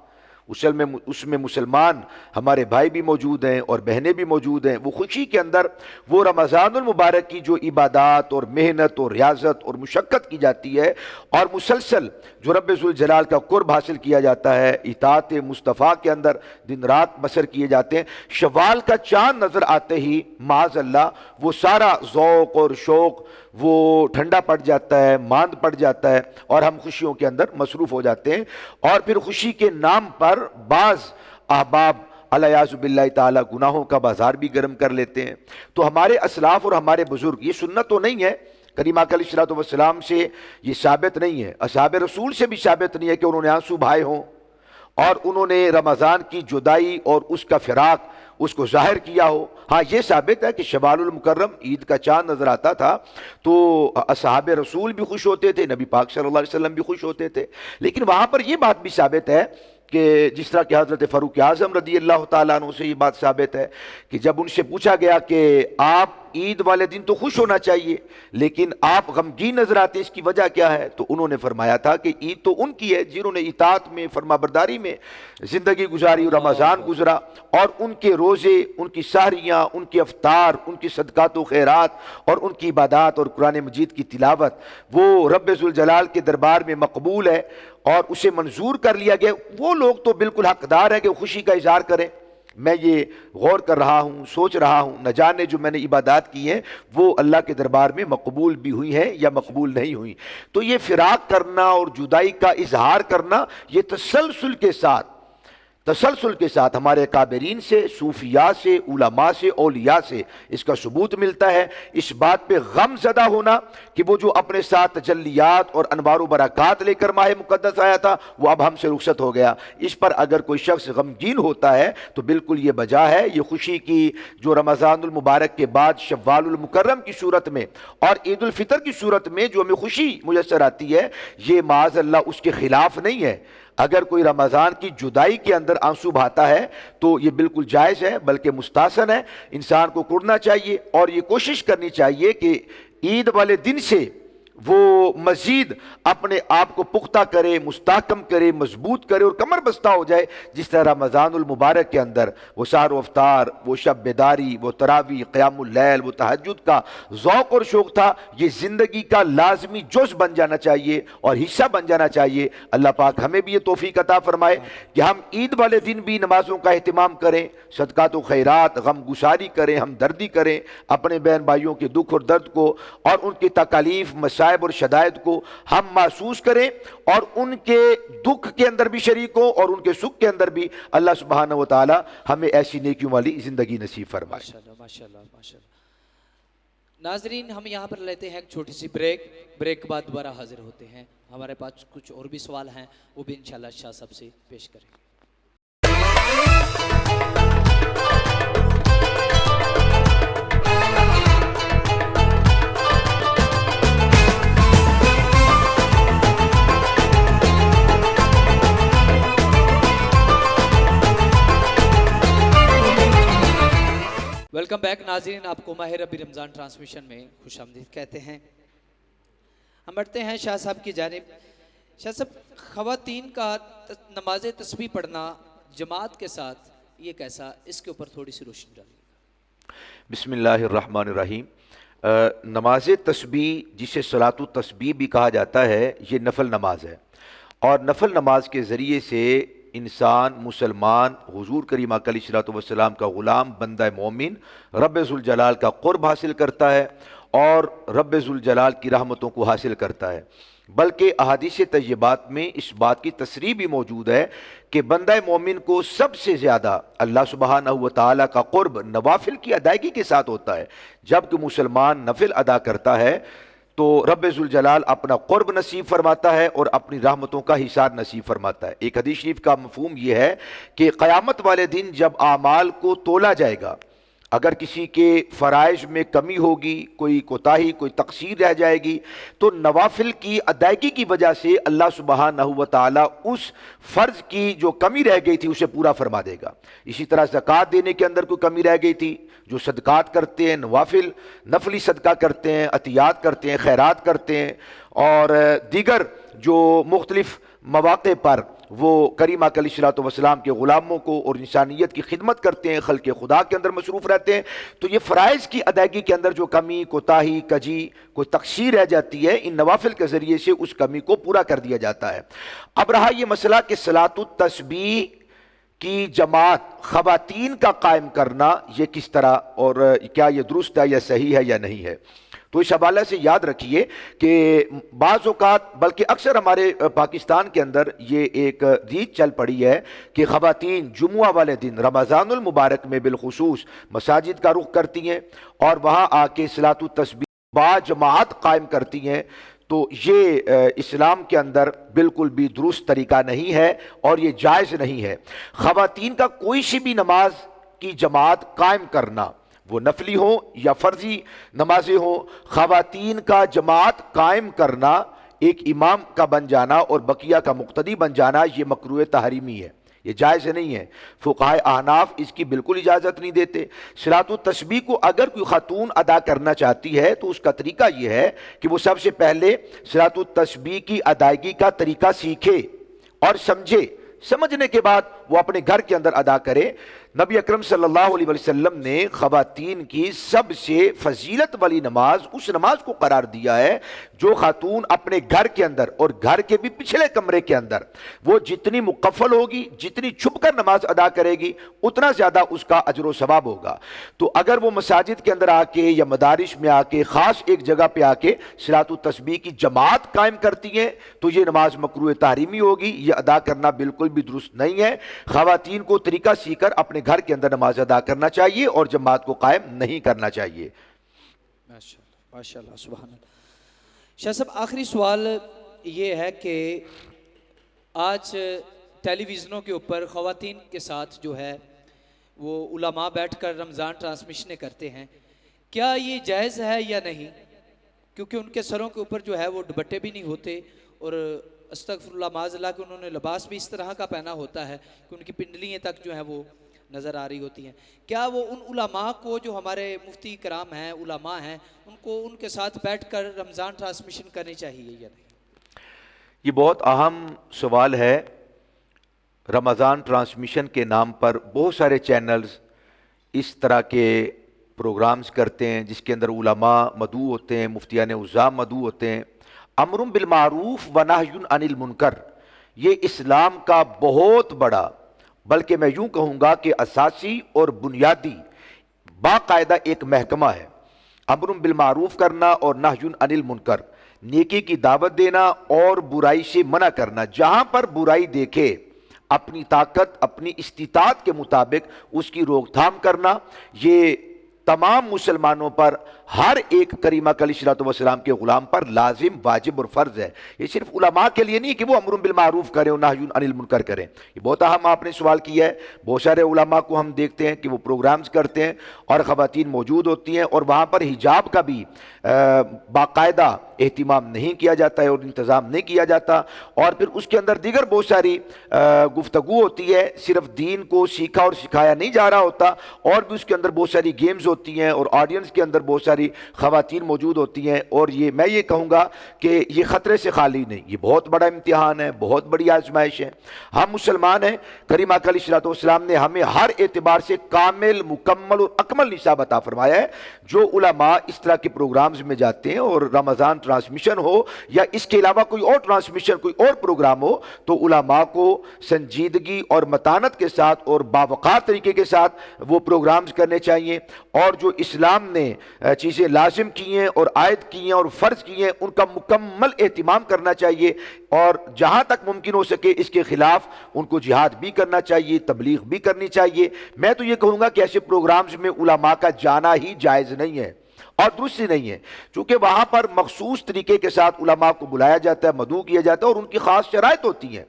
اس میں مسلمان ہمارے بھائی بھی موجود ہیں اور بہنیں بھی موجود ہیں، وہ خوشی کے اندر وہ رمضان المبارک کی جو عبادات اور محنت اور ریاضت اور مشقت کی جاتی ہے، اور مسلسل جو رب ذوالجلال کا قرب حاصل کیا جاتا ہے، اطاعت مصطفیٰ کے اندر دن رات بسر کیے جاتے ہیں، شوال کا چاند نظر آتے ہی معاذ اللہ وہ سارا ذوق اور شوق وہ ٹھنڈا پڑ جاتا ہے، ماند پڑ جاتا ہے، اور ہم خوشیوں کے اندر مصروف ہو جاتے ہیں۔ اور پھر خوشی کے نام پر بعض احباب الیاذ باللہ تعالی گناہوں کا بازار بھی گرم کر لیتے ہیں۔ تو ہمارے اسلاف اور ہمارے بزرگ، یہ سنت تو نہیں ہے کریم آقا علیہ الصلوۃ والسلام سے یہ ثابت نہیں ہے، اصحاب رسول سے بھی ثابت نہیں ہے کہ انہوں نے آنسو بہائے ہوں اور انہوں نے رمضان کی جدائی اور اس کا فراق اس کو ظاہر کیا ہو۔ ہاں یہ ثابت ہے کہ شوال المکرم عید کا چاند نظر آتا تھا تو اصحاب رسول بھی خوش ہوتے تھے، نبی پاک صلی اللہ علیہ وسلم بھی خوش ہوتے تھے، لیکن وہاں پر یہ بات بھی ثابت ہے کہ جس طرح کہ حضرت فاروق اعظم رضی اللہ تعالیٰ عنہ سے یہ بات ثابت ہے کہ جب ان سے پوچھا گیا کہ آپ عید والے دن تو خوش ہونا چاہیے لیکن آپ غمگین نظر آتے اس کی وجہ کیا ہے، تو انہوں نے فرمایا تھا کہ عید تو ان کی ہے جنہوں نے اطاعت میں فرما برداری میں زندگی گزاری، رمضان گزرا، اور ان کے روزے، ان کی سحریاں، ان کے افطار، ان کی صدقات و خیرات اور ان کی عبادات اور قرآن مجید کی تلاوت وہ رب ذوالجلال کے دربار میں مقبول ہے اور اسے منظور کر لیا گیا۔ وہ لوگ تو بالکل حقدار ہیں کہ خوشی کا اظہار کریں۔ میں یہ غور کر رہا ہوں، سوچ رہا ہوں، نہ جانے جو میں نے عبادات کی ہیں وہ اللہ کے دربار میں مقبول بھی ہوئی ہیں یا مقبول نہیں ہوئی۔ تو یہ فراق کرنا اور جدائی کا اظہار کرنا یہ تسلسل کے ساتھ ہمارے اکابرین سے، صوفیاء سے، علماء سے، اولیاء سے اس کا ثبوت ملتا ہے۔ اس بات پہ غم زدہ ہونا کہ وہ جو اپنے ساتھ تجلیات اور انوار و برکات لے کر ماہ مقدس آیا تھا وہ اب ہم سے رخصت ہو گیا، اس پر اگر کوئی شخص غمگین ہوتا ہے تو بالکل یہ بجا ہے۔ یہ خوشی کی جو رمضان المبارک کے بعد شوال المکرم کی صورت میں اور عید الفطر کی صورت میں جو ہمیں خوشی میسر آتی ہے یہ معاذ اللہ اس کے خلاف نہیں ہے۔ اگر کوئی رمضان کی جدائی کے اندر آنسو بہاتا ہے تو یہ بالکل جائز ہے، بلکہ مستحسن ہے، انسان کو کرنا چاہیے اور یہ کوشش کرنی چاہیے کہ عید والے دن سے وہ مزید اپنے آپ کو پختہ کرے، مستحکم کرے، مضبوط کرے اور کمر بستہ ہو جائے، جس طرح رمضان المبارک کے اندر وہ سحر و افطار، وہ شب بیداری، وہ تراویح، قیام اللیل، وہ تہجد کا ذوق اور شوق تھا، یہ زندگی کا لازمی جز بن جانا چاہیے اور حصہ بن جانا چاہیے۔ اللہ پاک ہمیں بھی یہ توفیق عطا فرمائے کہ ہم عید والے دن بھی نمازوں کا اہتمام کریں، صدقات و خیرات، غم گساری کریں، ہمدردی کریں، اپنے بہن بھائیوں کے دکھ اور درد کو اور ان کی تکالیف، مسائب اور شدائد کو ہم محسوس کریں اور ان کے دکھ کے اندر بھی شریک ہوں اور ان کے سکھ کے اندر بھی۔ اللہ سبحانہ و تعالی ہمیں ایسی نیکیوں والی زندگی نصیب فرمائے۔ ماشاءاللہ ماشاءاللہ ماشاءاللہ۔ ناظرین ہم یہاں پر لیتے ہیں ایک چھوٹی سی بریک کے بعد دوبارہ حاضر ہوتے ہیں۔ ہمارے پاس کچھ اور بھی سوال ہیں وہ بھی انشاءاللہ شاہ صاحب سے پیش کریں۔ ویلکم بیک ناظرین، آپ کو ماہ ربی رمضان ٹرانسمیشن میں خوش آمدید کہتے ہیں۔ ہم بڑھتے ہیں شاہ صاحب کی جانب۔ شاہ صاحب، خواتین کا نماز تسبیح پڑھنا جماعت کے ساتھ یہ کیسا، اس کے اوپر تھوڑی سی روشنی ڈالیے۔ بسم اللہ الرحمن الرحیم۔ نماز تسبیح جسے صلاۃ التسبیح بھی کہا جاتا ہے یہ نفل نماز ہے، اور نفل نماز کے ذریعے سے انسان مسلمان حضور کریم آقا علیہ الصلوۃ والسلام کا غلام، بندہ مومن، رب ذوالجلال کا قرب حاصل کرتا ہے اور رب ذوالجلال کی رحمتوں کو حاصل کرتا ہے۔ بلکہ احادیث طیبات میں اس بات کی تصریح بھی موجود ہے کہ بندہ مومن کو سب سے زیادہ اللہ سبحانہ و تعالیٰ کا قرب نوافل کی ادائیگی کے ساتھ ہوتا ہے۔ جب کہ مسلمان نفل ادا کرتا ہے تو رب ذوالجلال اپنا قرب نصیب فرماتا ہے اور اپنی رحمتوں کا حصار نصیب فرماتا ہے۔ ایک حدیث شریف کا مفہوم یہ ہے کہ قیامت والے دن جب اعمال کو تولا جائے گا، اگر کسی کے فرائض میں کمی ہوگی، کوئی کوتاہی، کوئی تقصیر رہ جائے گی، تو نوافل کی ادائیگی کی وجہ سے اللہ سبحانہ و تعالیٰ اس فرض کی جو کمی رہ گئی تھی اسے پورا فرما دے گا۔ اسی طرح زکوٰۃ دینے کے اندر کوئی کمی رہ گئی تھی، جو صدقات کرتے ہیں، نوافل نفلی صدقہ کرتے ہیں، عطیات کرتے ہیں، خیرات کرتے ہیں، اور دیگر جو مختلف مواقع پر وہ کریم آقا علیہ الصلوۃ والسلام کے غلاموں کو اور انسانیت کی خدمت کرتے ہیں، خلق خدا کے اندر مصروف رہتے ہیں، تو یہ فرائض کی ادائیگی کے اندر جو کمی، کوتاہی، کجی، کوئی تقصیر رہ جاتی ہے، ان نوافل کے ذریعے سے اس کمی کو پورا کر دیا جاتا ہے۔ اب رہا یہ مسئلہ کہ صلاۃ التسبیح کی جماعت خواتین کا قائم کرنا یہ کس طرح اور کیا یہ درست ہے یا صحیح ہے یا نہیں ہے، تو اس حوالے سے یاد رکھیے کہ بعض اوقات بلکہ اکثر ہمارے پاکستان کے اندر یہ ایک ریت چل پڑی ہے کہ خواتین جمعہ والے دن رمضان المبارک میں بالخصوص مساجد کا رخ کرتی ہیں اور وہاں آ کے صلاۃ التسبیح باجماعت قائم کرتی ہیں تو یہ اسلام کے اندر بالکل بھی درست طریقہ نہیں ہے اور یہ جائز نہیں ہے۔ خواتین کا کوئی سی بھی نماز کی جماعت قائم کرنا، وہ نفلی ہو یا فرضی نمازیں ہوں، خواتین کا جماعت قائم کرنا، ایک امام کا بن جانا اور بقیہ کا مقتدی بن جانا، یہ مکروہ تحریمی ہے، یہ جائز نہیں ہے۔ فقہائے احناف اس کی بالکل اجازت نہیں دیتے۔ صلاۃ التسبیح کو اگر کوئی خاتون ادا کرنا چاہتی ہے تو اس کا طریقہ یہ ہے کہ وہ سب سے پہلے صلاۃ التسبیح کی ادائیگی کا طریقہ سیکھے اور سمجھے، سمجھنے کے بعد وہ اپنے گھر کے اندر ادا کرے۔ نبی اکرم صلی اللہ علیہ وسلم نے خواتین کی سب سے فضیلت والی نماز اس نماز کو قرار دیا ہے جو خاتون اپنے گھر کے اندر اور گھر کے بھی پچھلے کمرے کے اندر وہ جتنی مقفل ہوگی، جتنی چھپ کر نماز ادا کرے گی، اتنا زیادہ اس کا اجر و ثواب ہوگا۔ تو اگر وہ مساجد کے اندر آ کے یا مدارس میں آ کے خاص ایک جگہ پہ آ کے صلاۃ التسبیح کی جماعت قائم کرتی ہیں تو یہ نماز مکروہ تحریمی ہوگی، یہ ادا کرنا بالکل بھی درست نہیں ہے۔ خواتین کو طریقہ سیکھ کر اپنے گھر کے اندر نماز ادا کرنا چاہیے اور جماعت کو قائم نہیں کرنا چاہیے۔ ماشاءاللہ ماشاءاللہ سبحان اللہ۔ شاہ صاحب آخری سوال یہ ہے کہ آج ٹیلی ویژنوں کے اوپر خواتین کے ساتھ جو ہے وہ علماء بیٹھ کر رمضان ٹرانسمیشنیں کرتے ہیں، کیا یہ جائز ہے یا نہیں؟ کیونکہ ان کے سروں کے اوپر جو ہے وہ دوپٹے بھی نہیں ہوتے اور استغفر اللہ معاذ اللہ کہ انہوں نے لباس بھی اس طرح کا پہنا ہوتا ہے کہ ان کی پنڈلیاں تک جو ہیں وہ نظر آ رہی ہوتی ہیں۔ کیا وہ ان علماء کو جو ہمارے مفتی کرام ہیں، علماء ہیں، ان کو ان کے ساتھ بیٹھ کر رمضان ٹرانسمیشن کرنی چاہیے یا نہیں؟ یہ بہت اہم سوال ہے۔ رمضان ٹرانسمیشن کے نام پر بہت سارے چینلز اس طرح کے پروگرامز کرتے ہیں جس کے اندر علماء مدعو ہوتے ہیں، مفتیان عظام مدعو ہوتے ہیں۔ امر بالمعروف و نہی عن المنکر یہ اسلام کا بہت بڑا، بلکہ میں یوں کہوں گا کہ اساسی اور بنیادی باقاعدہ ایک محکمہ ہے۔ امر بالمعروف کرنا اور نہی عن المنکر، نیکی کی دعوت دینا اور برائی سے منع کرنا۔ جہاں پر برائی دیکھے اپنی طاقت، اپنی استطاعت کے مطابق اس کی روک تھام کرنا، یہ تمام مسلمانوں پر، ہر ایک کریمہ علیہ الصلوۃ والسلام کے غلام پر لازم، واجب اور فرض ہے۔ یہ صرف علماء کے لیے نہیں کہ وہ امر بالمعروف کریں اور نہی عن المنکر کریں۔ یہ بہت اہم آپ نے سوال کیا ہے۔ بہت سارے علماء کو ہم دیکھتے ہیں کہ وہ پروگرامز کرتے ہیں اور خواتین موجود ہوتی ہیں اور وہاں پر حجاب کا بھی باقاعدہ اہتمام نہیں کیا جاتا ہے اور انتظام نہیں کیا جاتا، اور پھر اس کے اندر دیگر بہت ساری گفتگو ہوتی ہے، صرف دین کو سیکھا اور سکھایا نہیں جا رہا ہوتا، اور بھی اس کے اندر بہت ساری گیمز ہوتی ہیں اور آڈینس کے اندر بہت ساری خواتین موجود ہوتی ہیں، اور یہ میں یہ کہوں گا کہ یہ خطرے سے خالی نہیں، یہ بہت بڑا امتحان ہے، بہت بڑی آزمائش ہے۔ ہم مسلمان ہیں، کریم آقا علیہ الصلوۃ والسلام نے ہمیں ہر اعتبار سے کامل، مکمل اور اکمل نصاب عطا فرمایا ہے۔ جو علماء اس طرح کے پروگرامز میں جاتے ہیں اور رمضان ٹرانسمیشن ہو یا اس کے علاوہ کوئی اور ٹرانسمیشن، کوئی اور پروگرام ہو، تو علماء کو سنجیدگی اور متانت کے ساتھ اور باوقار طریقے کے ساتھ وہ پروگرامز کرنے چاہیے، اور جو اسلام نے چیزیں لازم کی ہیں اور عائد کی ہیں اور فرض کی ہیں ان کا مکمل اہتمام کرنا چاہیے، اور جہاں تک ممکن ہو سکے اس کے خلاف ان کو جہاد بھی کرنا چاہیے، تبلیغ بھی کرنی چاہیے۔ میں تو یہ کہوں گا کہ ایسے پروگرامز میں علماء کا جانا ہی جائز نہیں ہے اور درست ہی نہیں ہے، چونکہ وہاں پر مخصوص طریقے کے ساتھ علماء کو بلایا جاتا ہے، مدعو کیا جاتا ہے، اور ان کی خاص شرائط ہوتی ہیں۔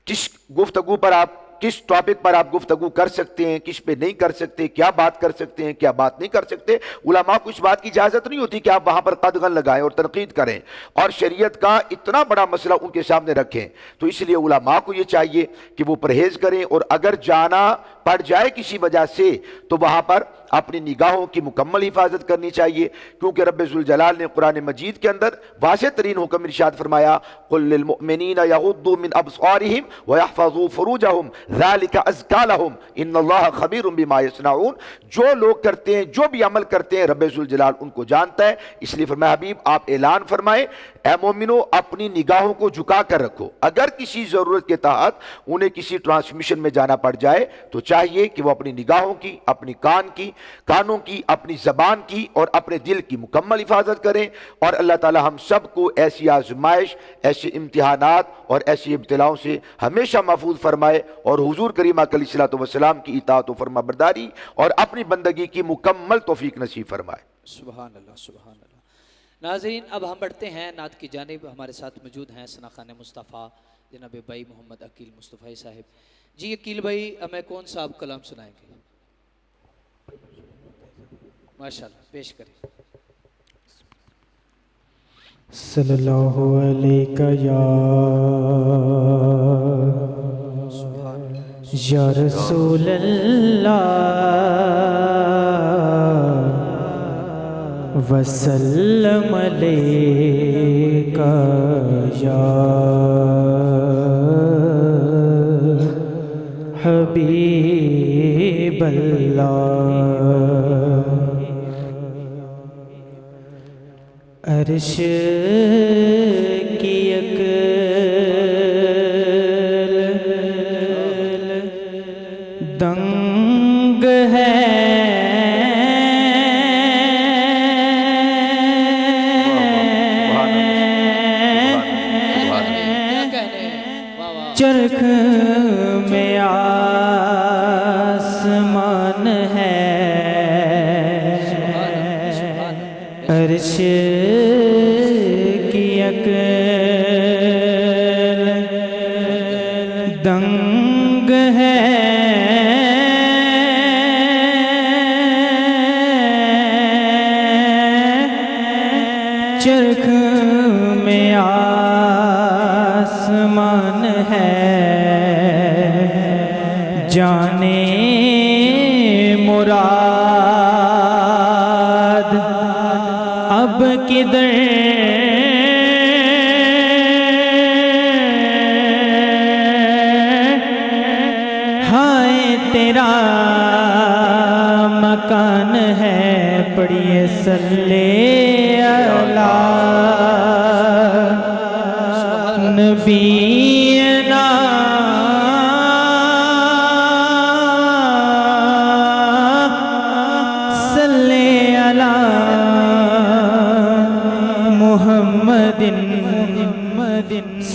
کس گفتگو پر آپ، کس ٹاپک پر آپ گفتگو کر سکتے ہیں، کس پہ نہیں کر سکتے، کیا بات کر سکتے ہیں، کیا بات نہیں کر سکتے۔ علماء کو اس بات کی اجازت نہیں ہوتی کہ آپ وہاں پر قدغن لگائیں اور تنقید کریں اور شریعت کا اتنا بڑا مسئلہ ان کے سامنے رکھیں۔ تو اس لیے علماء کو یہ چاہیے کہ وہ پرہیز کریں، اور اگر جانا پڑ جائے کسی وجہ سے تو وہاں پر اپنی نگاہوں کی مکمل حفاظت کرنی چاہیے، کیونکہ رب ذوالجلال نے قرآن مجید کے اندر واضح ترین حکم ارشاد فرمایا، قل للمؤمنین یغضوا من ابصارہم ویحفظوا فروجہم ذالک ازکی لہم ان اللہ خبیر بما یصنعون۔ جو لوگ کرتے ہیں، جو بھی عمل کرتے ہیں، رب ذوالجلال ان کو جانتا ہے۔ اس لیے فرمایا حبیب آپ اعلان فرمائیں، اے مومنو اپنی نگاہوں کو جھکا کر رکھو۔ اگر کسی ضرورت کے تحت انہیں کسی ٹرانسمیشن میں جانا پڑ جائے تو چاہیے کہ وہ اپنی نگاہوں کی، اپنی کانوں کی، اپنی زبان کی اور اپنے دل کی مکمل حفاظت کریں، اور اللہ تعالی ہم سب کو ایسی آزمائش، ایسے امتحانات اور ایسی ابتلاؤں سے ہمیشہ محفوظ فرمائے، اور حضور کریم علیہ الصلوۃ والسلام کی اطاعت و فرما برداری اور اپنی بندگی کی مکمل توفیق نصیب فرمائے۔ سبحان اللہ سبحان اللہ۔ ناظرین اب ہم بڑھتے ہیں نعت کی جانب. ہمارے ساتھ موجود ہیں ثنا خان مصطفیٰ جناب بھائی محمد عقیل مصطفی صاحب. جی عقیل بھائی ہمیں کون سا آپ کلام سنائیں گے؟ ماشاءاللہ پیش کریں. صلی اللہ علیہ یا رسول اللہ وسلم علیکہ یا حبیب اللہ. عرش کی عقل دنگ ہے چرخ میں آسمان ہے عرش کی عقل دنگ ہے چرخ میں آسمان ہے جانے مراد اب کدھر ہائے تیرا مکان ہے. پڑھیے صلی علی نبینا صلی علی محمد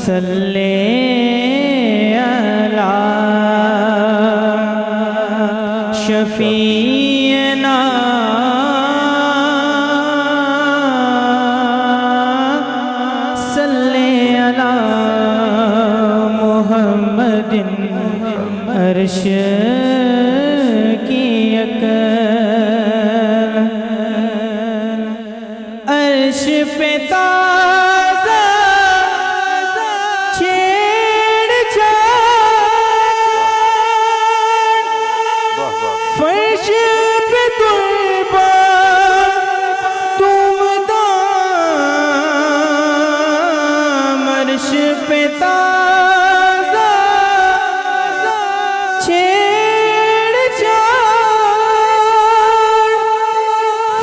صلی علی شفیعنا صلی علی محمد. عرش کی عقل عرش پہ تازہ چھیڑ چھاڑ فرش پہ طیبہ تم دام عرش پہ تازہ چھیڑ چھاڑ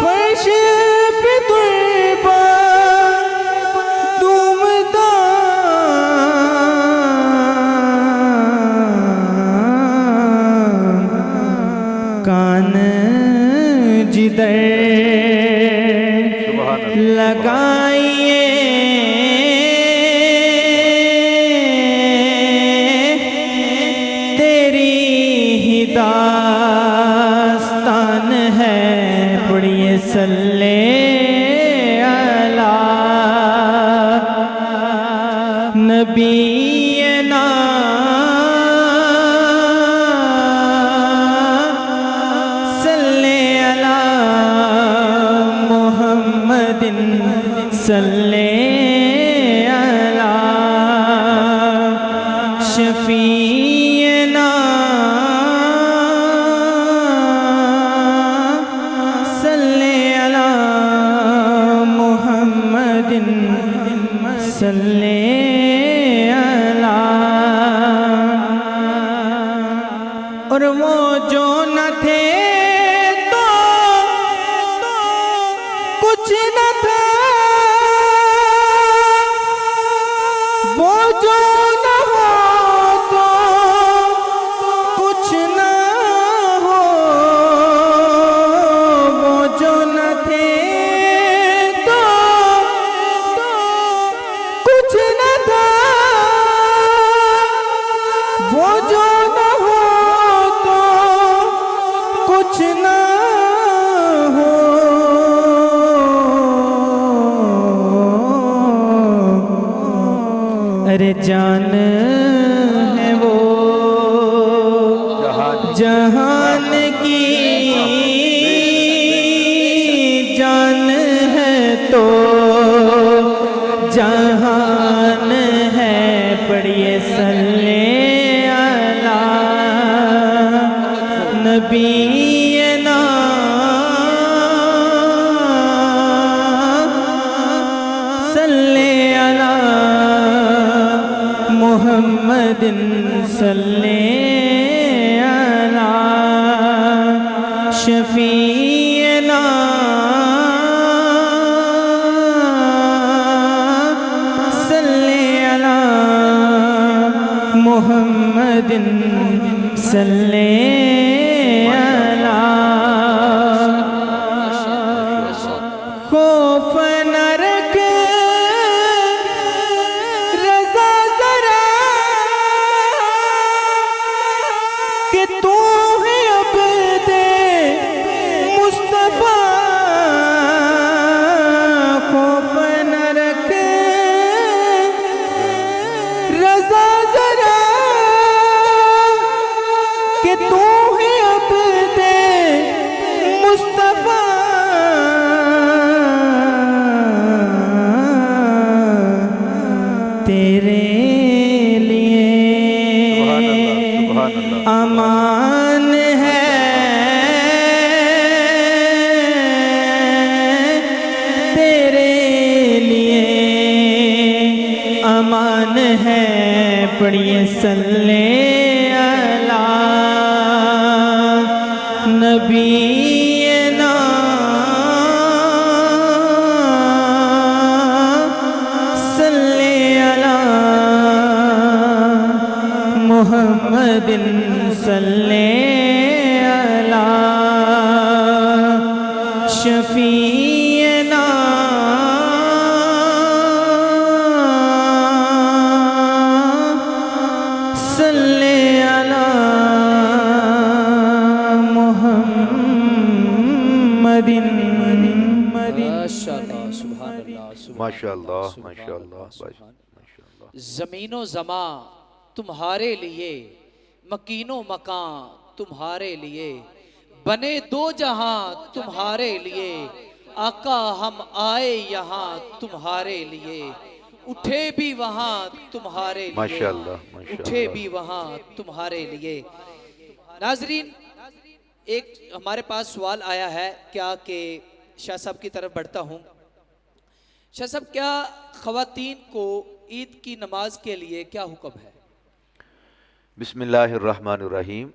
فرش پہ طیبہ تم دام کان جدھر لگائیے تیری ہی داستان ہے. پڑھیے صلی علی نبینا صلی علی محمد صلی علی شفیعنا صلی علی محمد صلی علی. اور وہ جو نہ تھے تو کچھ نہ تھا وہ جو نہ ہو تو کچھ نہ ہو وہ جو نہ تھے تو کچھ نہ تھا وہ جو نہ ہو تو کچھ نہ ہو جہان کی جان ہے تو جہان ہے، پڑھیے صلی علی نبینا صلی علی محمد صلی علی شفیعنا صلی علی محمد صلی علی خوف نہ رکھ رضا ذرا کہ تو ہے عبد مصطفیٰ، خوف نہ رکھ رضا ذرا کہ تو ہے عبد مصطفیٰ، تیرے لیے سبحان اللہ امان ہے، تیرے لیے امان ہے، پڑھیے صلی علی نبینا صلی علی محمد صلی علی شفیعنا صلی علی محمد ماشاءاللہ، سبحان اللہ، ماشاء اللہ ماشاء اللہ ماشاء اللہ۔ زمین و زمان تمہارے لیے، مکین و مکان تمہارے لیے، بنے دو جہاں تمہارے لیے، آقا ہم آئے یہاں تمہارے لیے، اٹھے بھی وہاں تمہارے لیے، ماشاءاللہ ماشاء اٹھے اللہ۔ بھی وہاں تمہارے لیے۔ ناظرین، ایک ہمارے پاس سوال آیا ہے کیا کہ شاہ صاحب کی طرف بڑھتا ہوں۔ شاہ صاحب، کیا خواتین کو عید کی نماز کے لیے کیا حکم ہے؟ بسم اللہ الرحمن الرحیم۔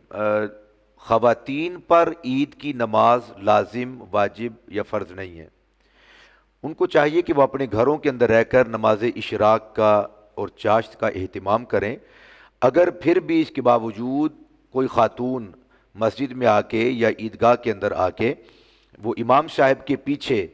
خواتین پر عید کی نماز لازم، واجب یا فرض نہیں ہے۔ ان کو چاہیے کہ وہ اپنے گھروں کے اندر رہ کر نماز اشراق کا اور چاشت کا اہتمام کریں۔ اگر پھر بھی اس کے باوجود کوئی خاتون مسجد میں آ کے یا عیدگاہ کے اندر آ کے وہ امام صاحب کے پیچھے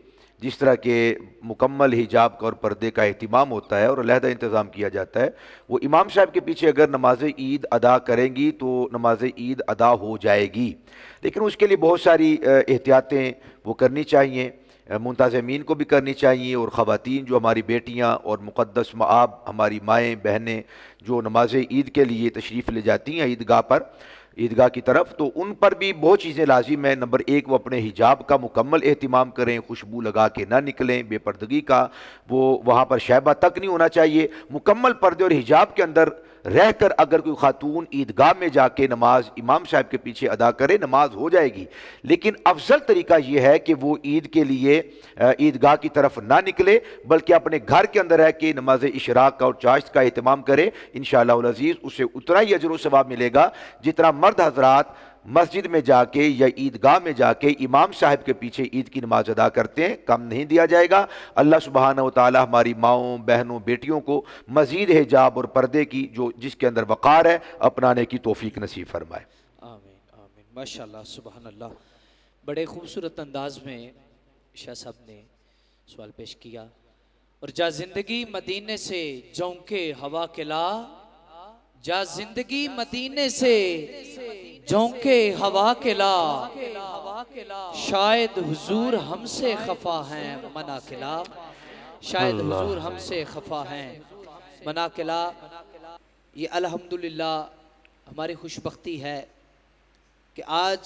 جس طرح کے مکمل حجاب کا اور پردے کا اہتمام ہوتا ہے اور علیحدہ انتظام کیا جاتا ہے، وہ امام صاحب کے پیچھے اگر نماز عید ادا کریں گی تو نماز عید ادا ہو جائے گی، لیکن اس کے لیے بہت ساری احتیاطیں وہ کرنی چاہیے، منتظمین کو بھی کرنی چاہیے، اور خواتین جو ہماری بیٹیاں اور مقدس مآب ہماری مائیں بہنیں جو نماز عید کے لیے تشریف لے جاتی ہیں عیدگاہ کی طرف، تو ان پر بھی بہت چیزیں لازم ہیں۔ نمبر ایک، وہ اپنے حجاب کا مکمل اہتمام کریں، خوشبو لگا کے نہ نکلیں، بے پردگی کا وہ وہاں پر شائبہ تک نہیں ہونا چاہیے، مکمل پردے اور حجاب کے اندر رہ کر اگر کوئی خاتون عیدگاہ میں جا کے نماز امام صاحب کے پیچھے ادا کرے نماز ہو جائے گی، لیکن افضل طریقہ یہ ہے کہ وہ عید کے لیے عیدگاہ کی طرف نہ نکلے بلکہ اپنے گھر کے اندر رہ کے نماز اشراق کا اور چاشت کا اہتمام کرے۔ انشاءاللہ العزیز اسے اتنا ہی اجر و ثواب ملے گا جتنا مرد حضرات مسجد میں جا کے یا عیدگاہ میں جا کے امام صاحب کے پیچھے عید کی نماز ادا کرتے ہیں، کم نہیں دیا جائے گا۔ اللہ سبحانہ وتعالی ہماری ماؤں، بہنوں، بیٹیوں کو مزید حجاب اور پردے کی جس کے اندر وقار ہے اپنانے کی توفیق نصیب فرمائے۔ آمین آمین، ماشاءاللہ سبحان اللہ۔ بڑے خوبصورت انداز میں شاہ صاحب نے سوال پیش کیا۔ اور جا زندگی مدینے سے جونکے ہوا کے لا، جا زندگی مدینے سے جونکے ہوا کے لا، شاید حضور ہم سے خفا ہیں منا کے لا، شاید حضور ہم سے خفا ہیں منا کے لا۔ یہ الحمدللہ ہماری خوش بختی ہے کہ آج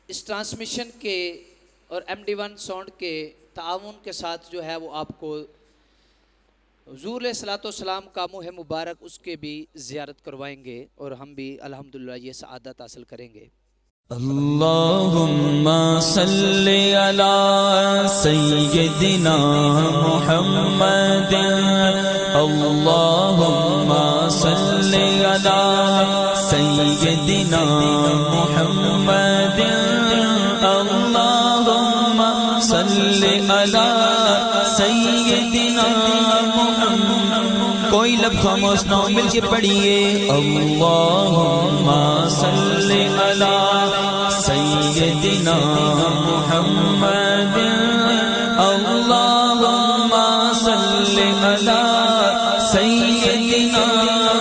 اس ٹرانسمیشن کے اور MD1 ساؤنڈ کے تعاون کے ساتھ جو ہے وہ آپ کو حضور علیہ الصلوۃ والسلام کا منہ مبارک اس کے بھی زیارت کروائیں گے اور ہم بھی الحمدللہ یہ سعادت حاصل کریں گے۔ اللہم صلی علی سیدنا محمد، اللہم صلی علی سیدنا محمد، اللہم صلی علی سیدنا محمد۔ کوئی لب خاموش نہ ہو، مل کے پڑھیے اللہم صلی علی سیدنا محمد، اللہم صلی علی سیدنا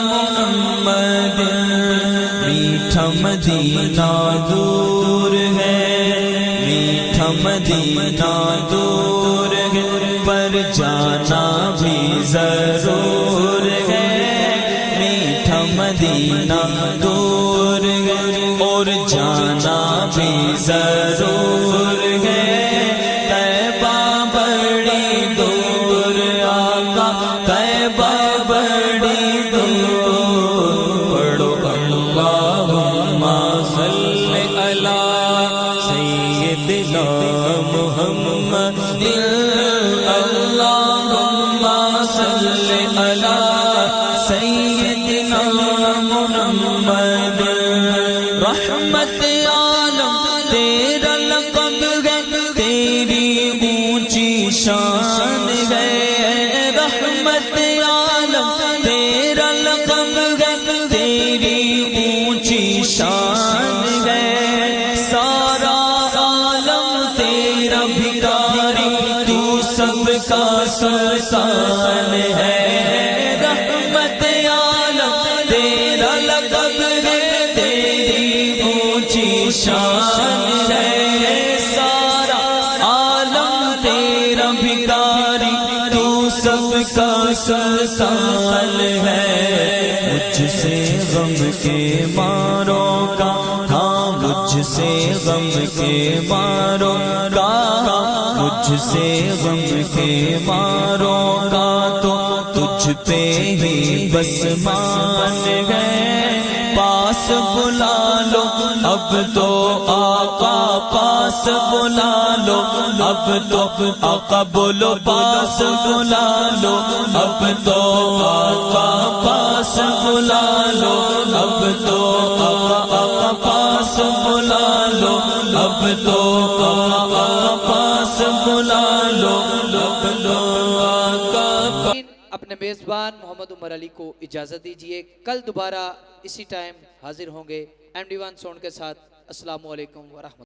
محمد۔ میٹھا مدینہ دور ہے، میٹھا مدینہ دور ہے، پر جانا بھی ضرور ہے۔ میٹھا مدینہ دور ہے اور جانا بھی ضرور ہے۔ طیبہ بڑی دور آقا، طیبہ بڑی دور، پڑھو اللہم صلی علی سیدنا محمد، اللہم صلی علی سیدنا محمد۔ رحمت عالم تیرا لقب ہے، تیری اونچی شان ہے۔ رحمت عالم تیرا لقب ہے، تیری اونچی شان ہے۔ سارا عالم تیرا بھکاری، تو سب کا سلطان ہے۔ رحمت عالم تیرا لقب ہے، تیری اونچی شان ہے۔ سارا عالم تیرا بھکاری، تو سب کا سلطان ہے۔ مجھ سے غم کے ماروں کا، ہاں مجھ سے غم کے ماروں کا، مجھ سے غم کے ماروں کا تو تجھ پہ ہی بس مان گئے۔ پاس بلا لو اب تو آقا، پاس بلا لو اب تو آقا، بولو پاس بلا لو اب تو آقا، پاس بلا لو اب تو آقا، پاس بلا لو اب تو آقا، پاس بلا لو اب تو آقا۔ اپنے میزبان محمد عمر علی کو اجازت دیجیے، کل دوبارہ اسی ٹائم حاضر ہوں گے MD1 ساؤنڈ کے ساتھ۔ السلام علیکم ورحمۃ اللہ۔